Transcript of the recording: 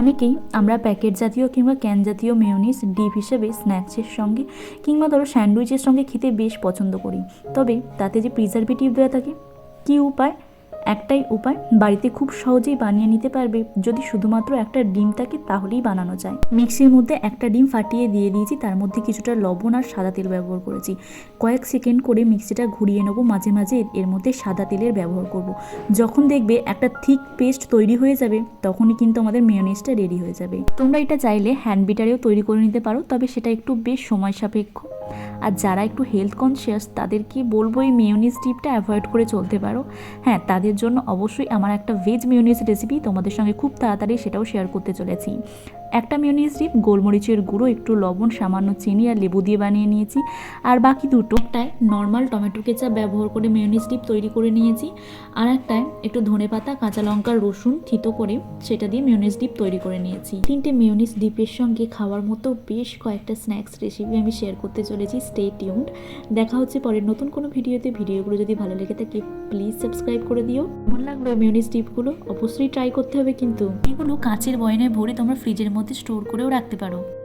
অনেকেই আমরা প্যাকেট জাতীয় কিংবা ক্যান জাতীয় মেয়োনিজ ডিপ হিসেবে স্ন্যাক্সের সঙ্গে কিংবা ধরো স্যান্ডউইচের সঙ্গে খেতে বেশ পছন্দ করি। তবে তাতে যে প্রিজারভেটিভ দেওয়া থাকে, কী উপায়? একটাই উপায়, বাড়িতে খুব সহজেই বানিয়ে নিতে পারবে। যদি শুধুমাত্র একটা ডিম থাকে তাহলেই বানানো যায়। মিক্সির মধ্যে একটা ডিম ফাটিয়ে দিয়ে দিয়েছি, তার মধ্যে কিছুটা লবণ আর সাদা তেল ব্যবহার করেছি। কয়েক সেকেন্ড করে মিক্সিটা ঘুরিয়ে নেবো, মাঝে মাঝে এর মধ্যে সাদা তেলের ব্যবহার করব। যখন দেখবে একটা থিক পেস্ট তৈরি হয়ে যাবে, তখনই কিন্তু আমাদের মেয়োনিজটা রেডি হয়ে যাবে। তোমরা এটা চাইলে হ্যান্ড বিটারেও তৈরি করে নিতে পারো, তবে সেটা একটু বেশ সময় সাপেক্ষ। আর যারা একটু হেলথ কনসিয়াস তাদেরকে বলবো এই মেয়োনিজ ডিপটা অ্যাভয়েড করে চলতে পারো। হ্যাঁ, তাদের জন্য অবশ্যই আমার একটা ভেজ মেয়োনিজ রেসিপি তোমাদের সঙ্গে খুব তাড়াতাড়ি সেটাও শেয়ার করতে চলেছি। একটা মেয়োনিজ ডিপ গোলমরিচের গুঁড়ো, একটু লবণ, সামান্য চিনি আর লেবু দিয়ে বানিয়ে নিয়েছি। আর বাকি দুটোটায় নর্মাল টমেটো কেচাপ ব্যবহার করে মেয়োনিজ ডিপ তৈরি করে নিয়েছি। আর একটায় একটু ধনেপাতা, কাঁচা লঙ্কা, রসুন থিতো করে সেটা দিয়ে মেয়োনিজ ডিপ তৈরি করে নিয়েছি। 3টে মেয়োনিজ ডিপের সঙ্গে খাওয়ার মতো বেশ কয়েকটা স্ন্যাক্স রেসিপি আমি শেয়ার করতে চলেছি। Stay tuned. দেখা হচ্ছে পরের নতুন কোনো ভিডিওতে। ভিডিওগুলো যদি ভালো লেগে থাকে প্লিজ সাবস্ক্রাইব করে দিও। কেমন লাগলো মেয়োনিজ ডিপগুলো অবশ্যই ট্রাই করতে হবে, কিন্তু এগুলো কাঁচের বয়ামে ভরে তোমরা ফ্রিজের মধ্যে স্টোর করেও রাখতে পারো।